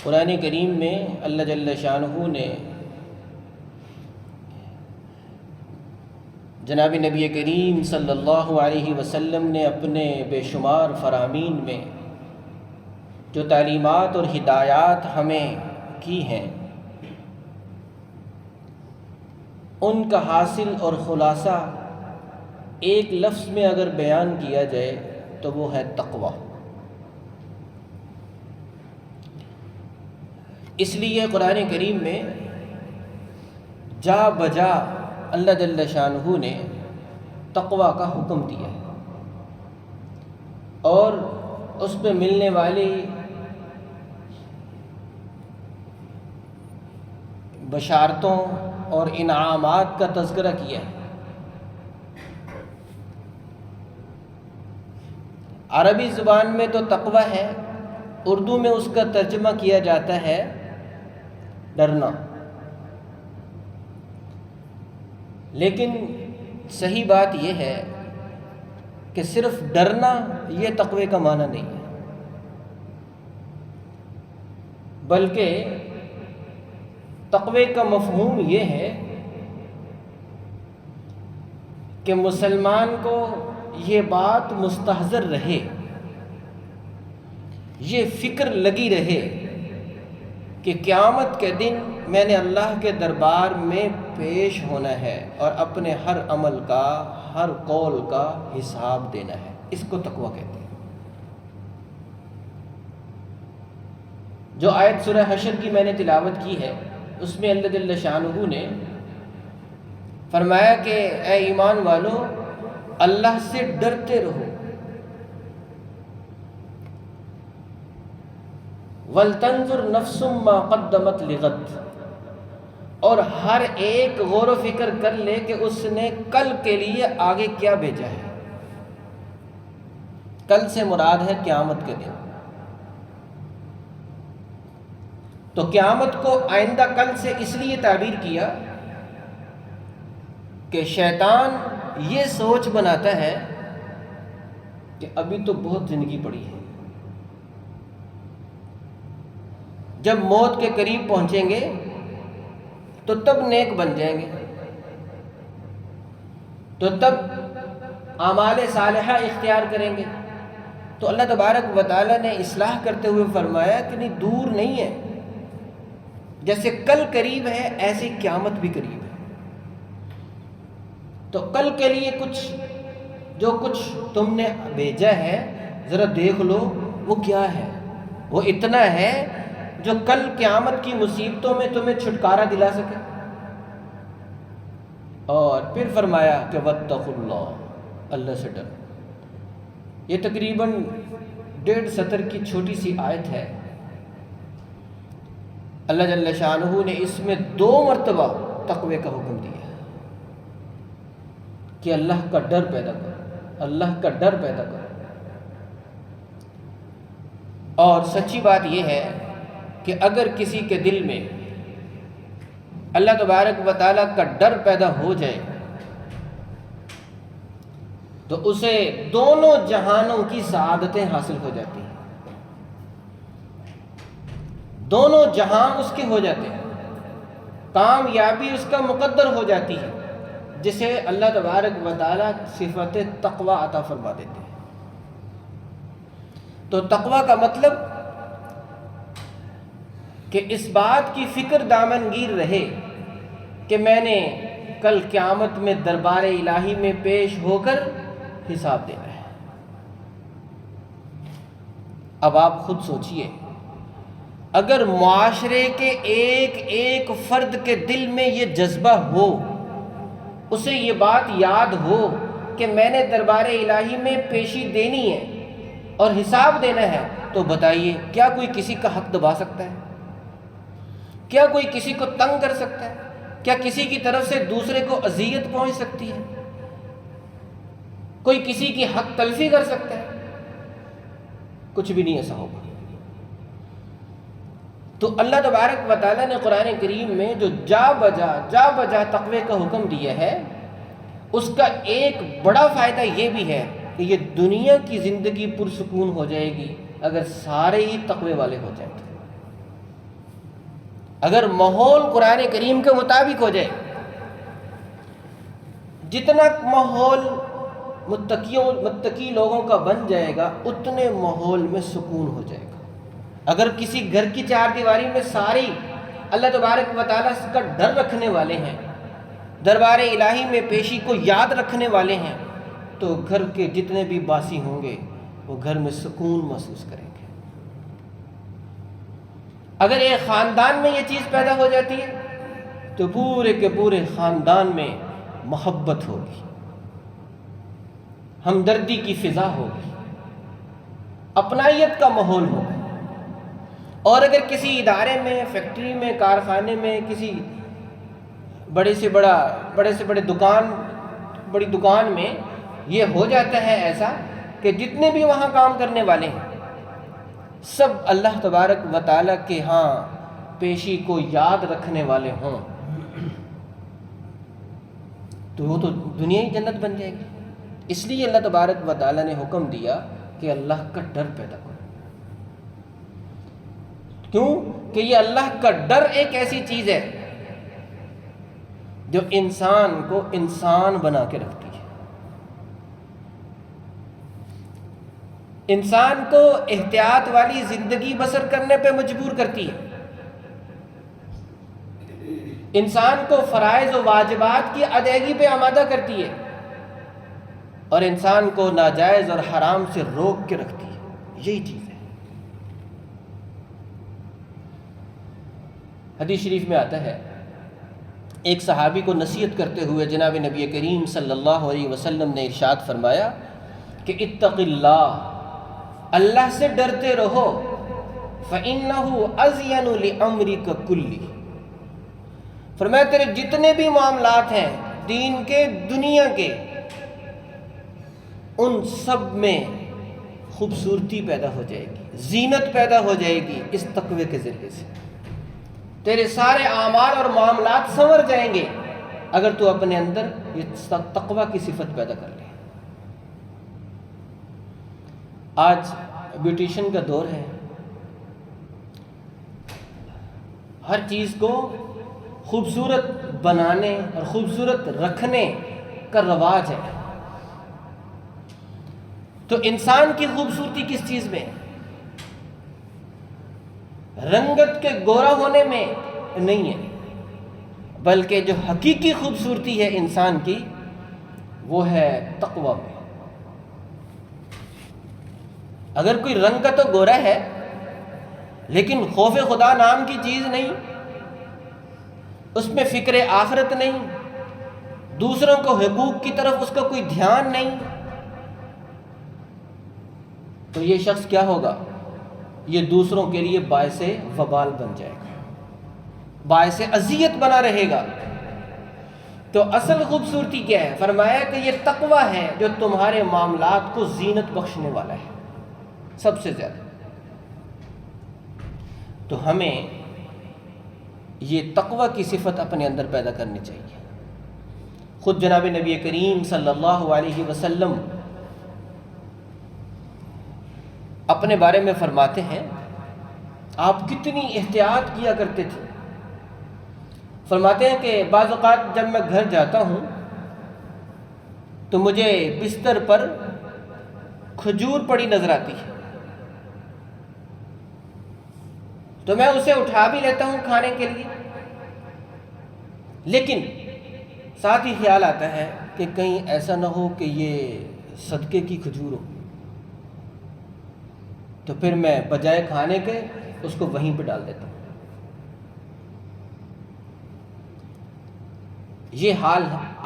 قرآن کریم میں اللہ جل شانہ نے جناب نبی کریم صلی اللہ علیہ وسلم نے اپنے بے شمار فرامین میں جو تعلیمات اور ہدایات ہمیں کی ہیں، ان کا حاصل اور خلاصہ ایک لفظ میں اگر بیان کیا جائے تو وہ ہے تقوی۔ اس لیے قرآن کریم میں جا بجا اللہ جل شانہ نے تقوی کا حکم دیا ہے، اور اس میں ملنے والی بشارتوں اور انعامات کا تذکرہ کیا ہے۔ عربی زبان میں تو تقوی ہے، اردو میں اس کا ترجمہ کیا جاتا ہے ڈرنا، لیکن صحیح بات یہ ہے کہ صرف ڈرنا یہ تقوی کا معنی نہیں ہے، بلکہ تقوی کا مفہوم یہ ہے کہ مسلمان کو یہ بات مستحضر رہے، یہ فکر لگی رہے کہ قیامت کے دن میں نے اللہ کے دربار میں پیش ہونا ہے اور اپنے ہر عمل کا، ہر قول کا حساب دینا ہے۔ اس کو تقوی کہتے ہیں۔ جو آیت سورہ حشر کی میں نے تلاوت کی ہے، اس میں اللہ جل شانہ نے فرمایا کہ اے ایمان والو، اللہ سے ڈرتے رہو، وَلْتَنْظُرْ نَفْسٌ مَّا قَدَّمَتْ لِغَدٍ، اور ہر ایک غور و فکر کر لے کہ اس نے کل کے لیے آگے کیا بھیجا ہے۔ کل سے مراد ہے قیامت کے دن۔ تو قیامت کو آئندہ کل سے اس لیے تعبیر کیا کہ شیطان یہ سوچ بناتا ہے کہ ابھی تو بہت زندگی پڑی ہے، جب موت کے قریب پہنچیں گے تو تب نیک بن جائیں گے، تو تب اعمال صالحہ اختیار کریں گے۔ تو اللہ تبارک و تعالیٰ نے اصلاح کرتے ہوئے فرمایا کہ نہیں، دور نہیں ہے، جیسے کل قریب ہے ایسی قیامت بھی قریب ہے۔ تو کل کے لیے جو کچھ تم نے بھیجا ہے ذرا دیکھ لو وہ کیا ہے۔ وہ اتنا ہے جو کل قیامت کی مصیبتوں میں تمہیں چھٹکارا دلا سکے۔ اور پھر فرمایا کہ واتقوا اللہ، اللہ سے ڈرو۔ یہ تقریباً 1.5 سطر کی چھوٹی سی آیت ہے۔ اللہ جل شانہ نے اس میں 2 مرتبہ تقوی کا حکم دیا کہ اللہ کا ڈر پیدا کرو، اللہ کا ڈر پیدا کرو۔ اور سچی بات یہ ہے کہ اگر کسی کے دل میں اللہ تبارک و تعالیٰ کا ڈر پیدا ہو جائے تو اسے دونوں جہانوں کی سعادتیں حاصل ہو جاتی ہیں، دونوں جہان اس کے ہو جاتے ہیں، کامیابی اس کا مقدر ہو جاتی ہے، جسے اللہ تبارک و تعالیٰ صفت تقوی عطا فرما دیتے ہیں۔ تو تقوی کا مطلب کہ اس بات کی فکر دامنگیر رہے کہ میں نے کل قیامت میں دربار الہی میں پیش ہو کر حساب دینا ہے۔ اب آپ خود سوچئے، اگر معاشرے کے ایک ایک فرد کے دل میں یہ جذبہ ہو، اسے یہ بات یاد ہو کہ میں نے دربار الہی میں پیشی دینی ہے اور حساب دینا ہے، تو بتائیے کیا کوئی کسی کا حق دبا سکتا ہے؟ کیا کوئی کسی کو تنگ کر سکتا ہے؟ کیا کسی کی طرف سے دوسرے کو اذیت پہنچ سکتی ہے؟ کوئی کسی کی حق تلفی کر سکتا ہے؟ کچھ بھی نہیں ایسا ہوگا۔ تو اللہ تبارک و تعالیٰ نے قرآن کریم میں جو جا بجا تقوی کا حکم دیا ہے، اس کا ایک بڑا فائدہ یہ بھی ہے کہ یہ دنیا کی زندگی پرسکون ہو جائے گی اگر سارے ہی تقوی والے ہو جائیں۔ اگر ماحول قرآن کریم کے مطابق ہو جائے، جتنا ماحول متقی لوگوں کا بن جائے گا اتنے ماحول میں سکون ہو جائے گا۔ اگر کسی گھر کی چار دیواری میں ساری اللہ تبارک و تعالیٰ کا ڈر رکھنے والے ہیں، دربار الہی میں پیشی کو یاد رکھنے والے ہیں، تو گھر کے جتنے بھی باسی ہوں گے وہ گھر میں سکون محسوس کریں گے۔ اگر ایک خاندان میں یہ چیز پیدا ہو جاتی ہے تو پورے کے پورے خاندان میں محبت ہوگی، ہمدردی کی فضا ہوگی، اپنائیت کا ماحول ہوگا۔ اور اگر کسی ادارے میں، فیکٹری میں، کارخانے میں، کسی بڑے سے بڑے بڑی دکان میں یہ ہو جاتا ہے ایسا کہ جتنے بھی وہاں کام کرنے والے ہیں سب اللہ تبارک و تعالیٰ کے ہاں پیشی کو یاد رکھنے والے ہوں، تو وہ تو دنیا ہی جنت بن جائے گی۔ اس لیے اللہ تبارک و تعالیٰ نے حکم دیا کہ اللہ کا ڈر پیدا کرو۔ کیوں کہ یہ اللہ کا ڈر ایک ایسی چیز ہے جو انسان کو انسان بنا کے رکھتی ہے، انسان کو احتیاط والی زندگی بسر کرنے پہ مجبور کرتی ہے، انسان کو فرائض و واجبات کی ادائیگی پہ آمادہ کرتی ہے، اور انسان کو ناجائز اور حرام سے روک کے رکھتی ہے۔ یہی چیز ہے۔ حدیث شریف میں آتا ہے، ایک صحابی کو نصیحت کرتے ہوئے جناب نبی کریم صلی اللہ علیہ وسلم نے ارشاد فرمایا کہ اتق اللہ، اللہ سے ڈرتے رہو، فإنہ ازین لامرک کلی، فرمایا تیرے جتنے بھی معاملات ہیں دین کے، دنیا کے، ان سب میں خوبصورتی پیدا ہو جائے گی، زینت پیدا ہو جائے گی اس تقوی کے ذریعے سے۔ تیرے سارے اعمال اور معاملات سنور جائیں گے اگر تو اپنے اندر یہ تقوی کی صفت پیدا کر لے۔ آج بیوٹیشن کا دور ہے، ہر چیز کو خوبصورت بنانے اور خوبصورت رکھنے کا رواج ہے۔ تو انسان کی خوبصورتی کس چیز میں؟ رنگت کے گورا ہونے میں نہیں ہے، بلکہ جو حقیقی خوبصورتی ہے انسان کی وہ ہے تقوی میں۔ اگر کوئی رنگ کا تو گورا ہے لیکن خوف خدا نام کی چیز نہیں، اس میں فکر آخرت نہیں، دوسروں کو حقوق کی طرف اس کا کوئی دھیان نہیں، تو یہ شخص کیا ہوگا؟ یہ دوسروں کے لیے باعث وبال بن جائے گا، باعث اذیت بنا رہے گا۔ تو اصل خوبصورتی کیا ہے؟ فرمایا کہ یہ تقوی ہے جو تمہارے معاملات کو زینت بخشنے والا ہے سب سے زیادہ۔ تو ہمیں یہ تقوی کی صفت اپنے اندر پیدا کرنی چاہیے۔ خود جناب نبی کریم صلی اللہ علیہ وسلم اپنے بارے میں فرماتے ہیں آپ کتنی احتیاط کیا کرتے تھے۔ فرماتے ہیں کہ بعض اوقات جب میں گھر جاتا ہوں تو مجھے بستر پر کھجور پڑی نظر آتی ہے، تو میں اسے اٹھا بھی لیتا ہوں کھانے کے لیے، لیکن ساتھ ہی خیال آتا ہے کہ کہیں ایسا نہ ہو کہ یہ صدقے کی کھجور ہو، تو پھر میں بجائے کھانے کے اس کو وہیں پہ ڈال دیتا ہوں۔ یہ حال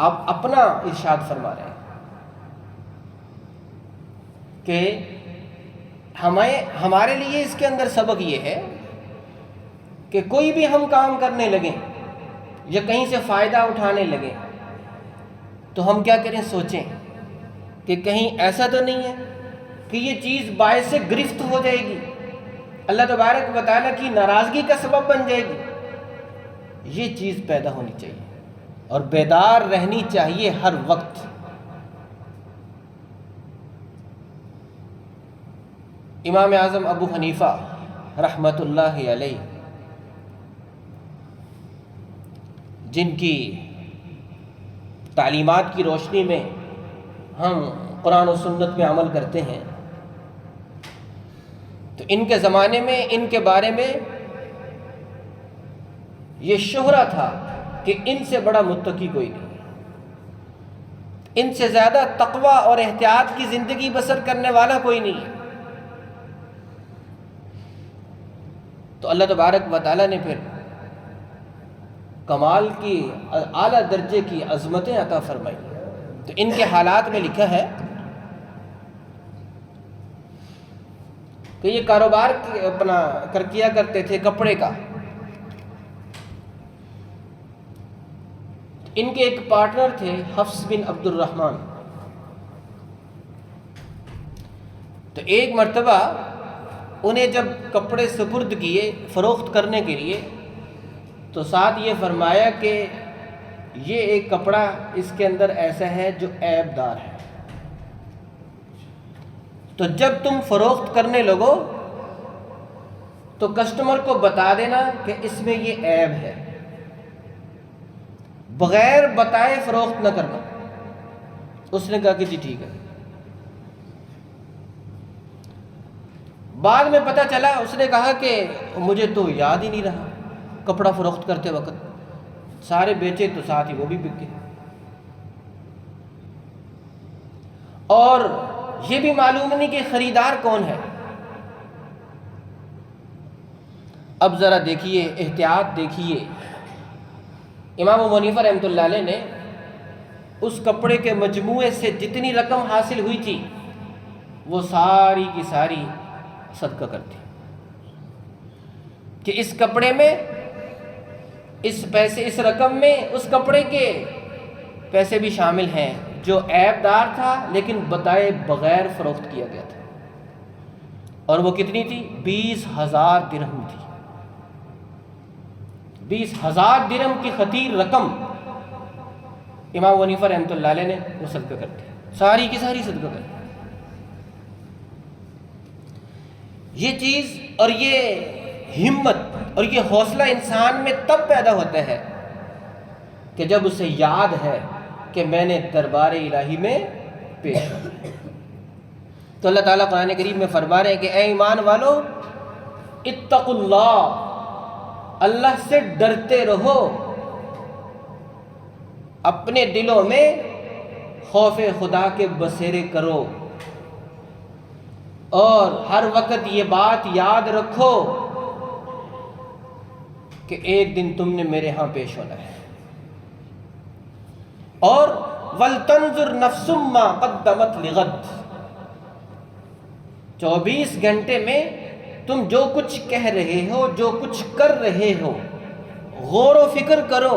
آپ اپنا ارشاد فرما رہے ہیں کہ ہمارے لیے اس کے اندر سبق یہ ہے کہ کوئی بھی ہم کام کرنے لگیں یا کہیں سے فائدہ اٹھانے لگیں تو ہم کیا کریں؟ سوچیں کہ کہیں ایسا تو نہیں ہے کہ یہ چیز باعث گرفت ہو جائے گی، اللہ تبارک و تعالیٰ کی ناراضگی کا سبب بن جائے گی۔ یہ چیز پیدا ہونی چاہیے اور بیدار رہنی چاہیے ہر وقت۔ امام اعظم ابو حنیفہ رحمۃ اللہ علیہ جن کی تعلیمات کی روشنی میں ہم قرآن و سنت میں عمل کرتے ہیں، تو ان کے زمانے میں ان کے بارے میں یہ شہرہ تھا کہ ان سے بڑا متقی کوئی نہیں، ان سے زیادہ تقوی اور احتیاط کی زندگی بسر کرنے والا کوئی نہیں ہے۔ تو اللہ تبارک و تعالیٰ نے پھر کمال کی اعلیٰ درجے کی عظمتیں عطا فرمائی۔ تو ان کے حالات میں لکھا ہے کہ یہ کاروبار اپنا کیا کرتے تھے کپڑے کا۔ ان کے ایک پارٹنر تھے حفص بن عبد الرحمن۔ تو ایک مرتبہ انہیں جب کپڑے سپرد کیے فروخت کرنے کے لیے، تو ساتھ یہ فرمایا کہ یہ ایک کپڑا اس کے اندر ایسا ہے جو عیب دار ہے، تو جب تم فروخت کرنے لگو تو کسٹمر کو بتا دینا کہ اس میں یہ عیب ہے، بغیر بتائے فروخت نہ کرنا۔ اس نے کہا کہ جی ٹھیک ہے۔ بعد میں پتہ چلا، اس نے کہا کہ مجھے تو یاد ہی نہیں رہا، کپڑا فروخت کرتے وقت سارے بیچے تو ساتھ ہی وہ بھی بک گئے، اور یہ بھی معلوم نہیں کہ خریدار کون ہے۔ اب ذرا دیکھیے، احتیاط دیکھیے، امام ابو حنیفہ رحمۃ اللہ علیہ نے اس کپڑے کے مجموعے سے جتنی رقم حاصل ہوئی تھی وہ ساری کی ساری صدقہ کرتی، کہ اس کپڑے میں، اس پیسے، اس رقم میں اس کپڑے کے پیسے بھی شامل ہیں جو عیب دار تھا لیکن بتائے بغیر فروخت کیا گیا تھا، اور وہ کتنی تھی؟ 20,000 درہم تھی۔ 20,000 درہم کی خطیر رقم امام ابو حنیفہ رحمۃ اللہ علیہ نے وہ صدقہ کر دی، ساری کی ساری صدقہ کر دی۔ یہ چیز اور یہ ہمت اور یہ حوصلہ انسان میں تب پیدا ہوتا ہے کہ جب اسے یاد ہے کہ میں نے دربار الہی میں پیش ہونا۔ تو اللہ تعالیٰ قرآن کریم میں فرما رہے ہیں کہ اے ایمان والو، اتقوا اللہ، اللہ سے ڈرتے رہو، اپنے دلوں میں خوف خدا کے بسیرے کرو، اور ہر وقت یہ بات یاد رکھو کہ ایک دن تم نے میرے ہاں پیش ہونا ہے، اور وَلْتَنْظُرْ نَفْسٌ مَّا قَدَّمَتْ لِغَدٍ، 24 گھنٹے میں تم جو کچھ کہہ رہے ہو، جو کچھ کر رہے ہو، غور و فکر کرو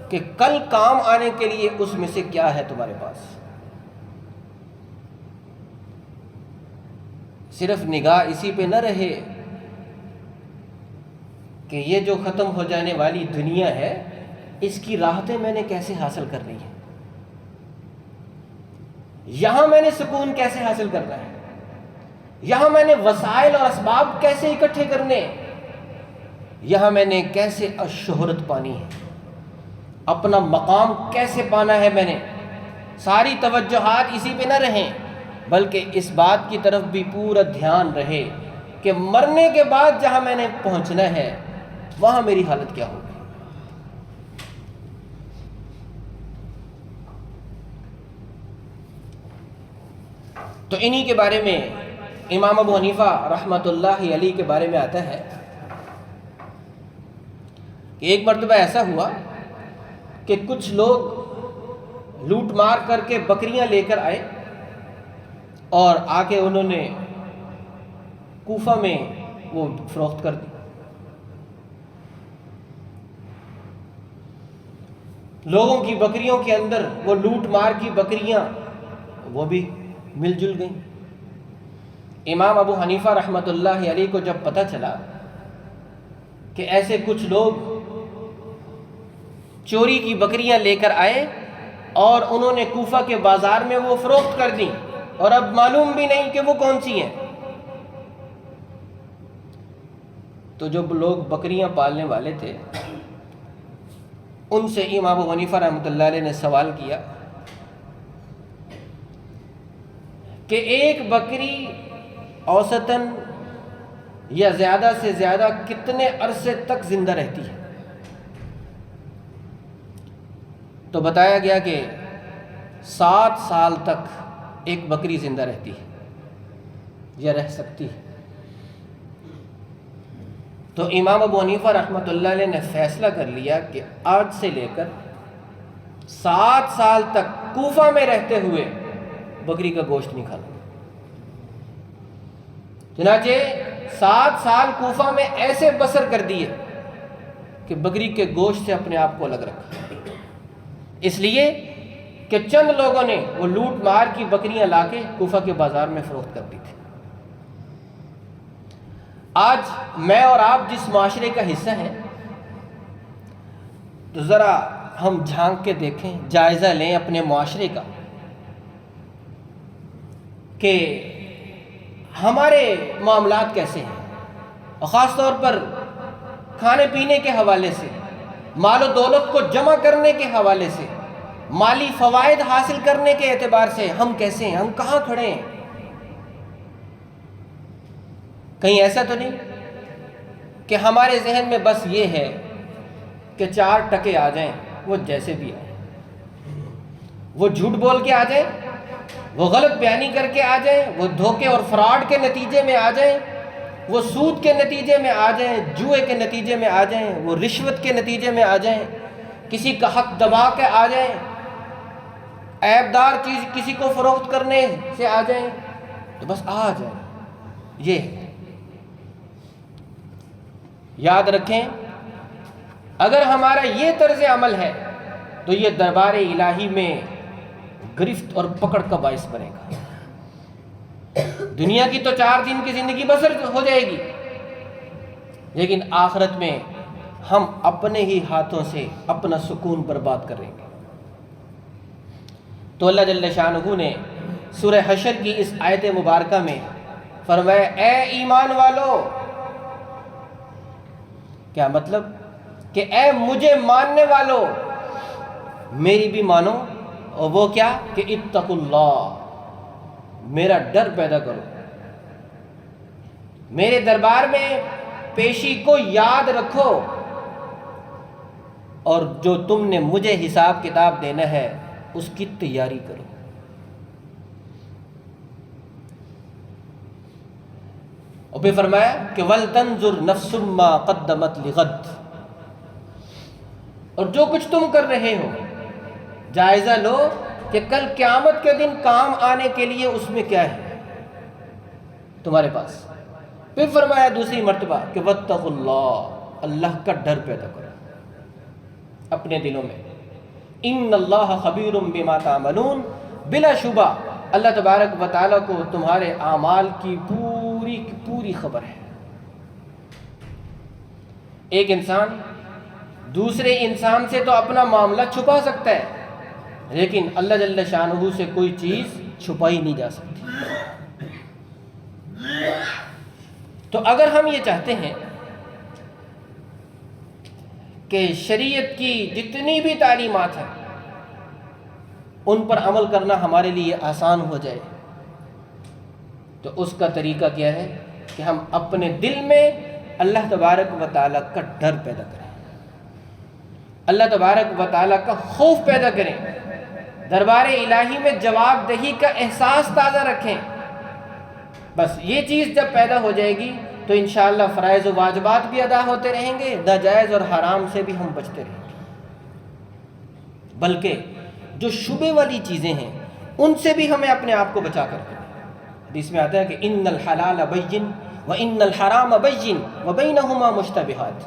کہ کل کام آنے کے لیے اس میں سے کیا ہے تمہارے پاس۔ صرف نگاہ اسی پہ نہ رہے کہ یہ جو ختم ہو جانے والی دنیا ہے اس کی راحتیں میں نے کیسے حاصل کرنی ہے، یہاں میں نے سکون کیسے حاصل کرنا ہے، یہاں میں نے وسائل اور اسباب کیسے اکٹھے کرنے، یہاں میں نے کیسے شہرت پانی ہے، اپنا مقام کیسے پانا ہے۔ میں نے ساری توجہات اسی پہ نہ رہیں، بلکہ اس بات کی طرف بھی پورا دھیان رہے کہ مرنے کے بعد جہاں میں نے پہنچنا ہے وہاں میری حالت کیا ہوگی۔ تو انہی کے بارے میں امام ابو حنیفہ رحمۃ اللہ علیہ کے بارے میں آتا ہے کہ ایک مرتبہ ایسا ہوا کہ کچھ لوگ لوٹ مار کر کے بکریاں لے کر آئے، اور آ کے انہوں نے کوفہ میں وہ فروخت کر دی۔ لوگوں کی بکریوں کے اندر وہ لوٹ مار کی بکریاں وہ بھی مل جل گئیں۔ امام ابو حنیفہ رحمۃ اللہ علیہ کو جب پتہ چلا کہ ایسے کچھ لوگ چوری کی بکریاں لے کر آئے اور انہوں نے کوفہ کے بازار میں وہ فروخت کر دیں، اور اب معلوم بھی نہیں کہ وہ کون سی ہیں، تو جو لوگ بکریاں پالنے والے تھے ان سے امام ابو حنیفہ رحمۃ اللہ علیہ نے سوال کیا کہ ایک بکری اوسطاً یا زیادہ سے زیادہ کتنے عرصے تک زندہ رہتی ہے؟ تو بتایا گیا کہ 7 سال تک ایک بکری زندہ رہتی ہے یا رہ سکتی ہے۔ تو امام ابو حنیفہ رحمۃ اللہ علیہ نے فیصلہ کر لیا کہ آج سے لے کر 7 سال تک کوفہ میں رہتے ہوئے بکری کا گوشت نہیں کھانا۔ چنانچہ 7 سال کوفہ میں ایسے بسر کر دیے کہ بکری کے گوشت سے اپنے آپ کو الگ رکھا، اس لیے کہ چند لوگوں نے وہ لوٹ مار کی بکریاں لا کے کوفہ کے بازار میں فروخت کر دی تھی۔ آج میں اور آپ جس معاشرے کا حصہ ہیں، تو ذرا ہم جھانک کے دیکھیں، جائزہ لیں اپنے معاشرے کا کہ ہمارے معاملات کیسے ہیں، اور خاص طور پر کھانے پینے کے حوالے سے، مال و دولت کو جمع کرنے کے حوالے سے، مالی فوائد حاصل کرنے کے اعتبار سے ہم کیسے ہیں، ہم کہاں کھڑے ہیں؟ کہیں ایسا تو نہیں کہ ہمارے ذہن میں بس یہ ہے کہ 4 ٹکے آ جائیں، وہ جیسے بھی آئیں، وہ جھوٹ بول کے آ جائیں، وہ غلط بیانی کر کے آ جائیں، وہ دھوکے اور فراڈ کے نتیجے میں آ جائیں، وہ سود کے نتیجے میں آ جائیں، جوئے کے نتیجے میں آ جائیں، وہ رشوت کے نتیجے میں آ جائیں، کسی کا حق دبا کے آ جائیں، عیبدار چیز کسی کو فروخت کرنے سے آ جائیں، تو بس آ جائیں۔ یہ ہے، یاد رکھیں، اگر ہمارا یہ طرز عمل ہے تو یہ دربار الہی میں گرفت اور پکڑ کا باعث بنے گا۔ دنیا کی تو 4 دن کی زندگی بسر ہو جائے گی، لیکن آخرت میں ہم اپنے ہی ہاتھوں سے اپنا سکون برباد کریں گے۔ تو اللہ جل شانہ نے سورہ حشر کی اس آیت مبارکہ میں فرمایا، اے ایمان والو، کیا مطلب؟ کہ اے مجھے ماننے والو، میری بھی مانو، اور وہ کیا؟ کہ اتقوا اللہ، میرا ڈر پیدا کرو، میرے دربار میں پیشی کو یاد رکھو، اور جو تم نے مجھے حساب کتاب دینا ہے اس کی تیاری کرو۔ اور پھر فرمایا کہ وَلْتَنْظُرْ نَفْسٌ مَّا قَدَّمَتْ لِغَدٍ، اور جو کچھ تم کر رہے ہو جائزہ لو کہ کل قیامت کے دن کام آنے کے لیے اس میں کیا ہے تمہارے پاس۔ پھر فرمایا دوسری مرتبہ کہ وَاتَّقُوا اللَّهَ، اللہ کا ڈر پیدا کرو اپنے دلوں میں۔ ان اللہ خبیر بما تعملون، بلا شبہ اللہ تبارک و تعالیٰ کو تمہارے اعمال کی پوری خبر ہے۔ ایک انسان دوسرے انسان سے تو اپنا معاملہ چھپا سکتا ہے، لیکن اللہ جل شانہ سے کوئی چیز چھپائی نہیں جا سکتی۔ تو اگر ہم یہ چاہتے ہیں کہ شریعت کی جتنی بھی تعلیمات ہیں ان پر عمل کرنا ہمارے لیے آسان ہو جائے، تو اس کا طریقہ کیا ہے کہ ہم اپنے دل میں اللہ تبارک و تعالیٰ کا ڈر پیدا کریں، اللہ تبارک و تعالیٰ کا خوف پیدا کریں، دربار الہی میں جواب دہی کا احساس تازہ رکھیں۔ بس یہ چیز جب پیدا ہو جائے گی تو انشاءاللہ فرائض و واجبات بھی ادا ہوتے رہیں گے، ناجائز اور حرام سے بھی ہم بچتے رہیں گے، بلکہ جو شبہ والی چیزیں ہیں ان سے بھی ہمیں اپنے آپ کو بچا کر رکھنا ہے۔ حدیث میں آتا ہے کہ ان الحلال بین وان الحرام بین وبینہما مشتبہات،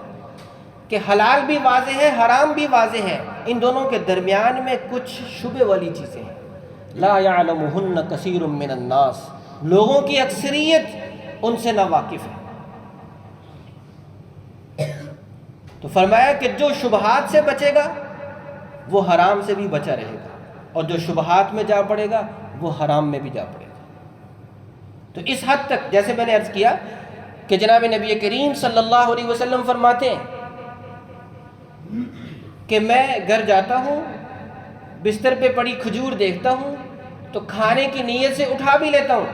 کہ حلال بھی واضح ہے، حرام بھی واضح ہے، ان دونوں کے درمیان میں کچھ شبہ والی چیزیں ہیں۔ لا یعلمہن کثیر من الناس، لوگوں کی اکثریت ان سے نا واقف ہے۔ تو فرمایا کہ جو شبہات سے بچے گا وہ حرام سے بھی بچا رہے گا، اور جو شبہات میں جا پڑے گا وہ حرام میں بھی جا پڑے گا۔ تو اس حد تک جیسے میں نے عرض کیا کہ جناب نبی کریم صلی اللہ علیہ وسلم فرماتے ہیں کہ میں گھر جاتا ہوں، بستر پہ پڑی کھجور دیکھتا ہوں تو کھانے کی نیت سے اٹھا بھی لیتا ہوں،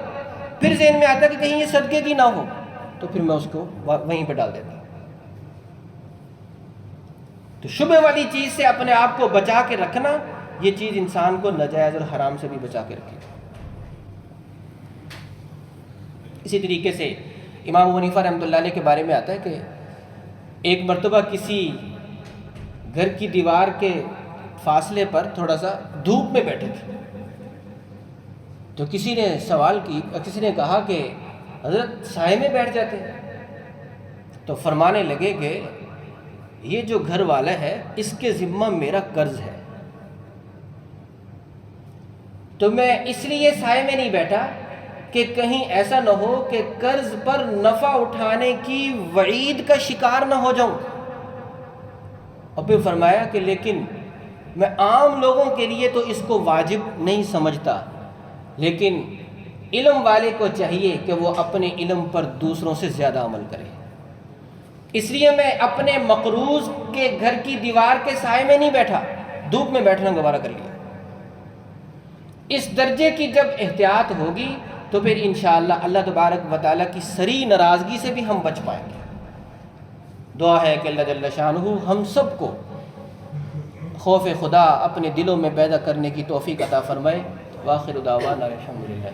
پھر ذہن میں آتا کہ کہیں یہ صدقے کی نہ ہو، تو پھر میں اس کو وہیں پہ ڈال دیتا ہوں۔ تو شبہ والی چیز سے اپنے آپ کو بچا کے رکھنا، یہ چیز انسان کو ناجائز اور حرام سے بھی بچا کے رکھے گا۔ اسی طریقے سے امام ابو حنیفہ رحمۃ اللہ علیہ کے بارے میں آتا ہے کہ ایک مرتبہ کسی گھر کی دیوار کے فاصلے پر تھوڑا سا دھوپ میں بیٹھے تھے، تو کسی نے کہا کہ حضرت سائے میں بیٹھ جاتے ہیں، تو فرمانے لگے کہ یہ جو گھر والا ہے اس کے ذمہ میرا قرض ہے، تو میں اس لیے سائے میں نہیں بیٹھا کہ کہیں ایسا نہ ہو کہ قرض پر نفع اٹھانے کی وعید کا شکار نہ ہو جاؤں۔ اور پھر فرمایا کہ لیکن میں عام لوگوں کے لیے تو اس کو واجب نہیں سمجھتا، لیکن علم والے کو چاہیے کہ وہ اپنے علم پر دوسروں سے زیادہ عمل کرے، اس لیے میں اپنے مقروض کے گھر کی دیوار کے سائے میں نہیں بیٹھا، دھوپ میں بیٹھنا گوارا کر لیا۔ اس درجے کی جب احتیاط ہوگی تو پھر انشاءاللہ اللہ تبارک و تعالیٰ کی سری ناراضگی سے بھی ہم بچ پائیں گے۔ دعا ہے کہ اللہ جل شانہ ہم سب کو خوف خدا اپنے دلوں میں پیدا کرنے کی توفیق عطا فرمائے۔ وآخر دعوانا الحمدللہ۔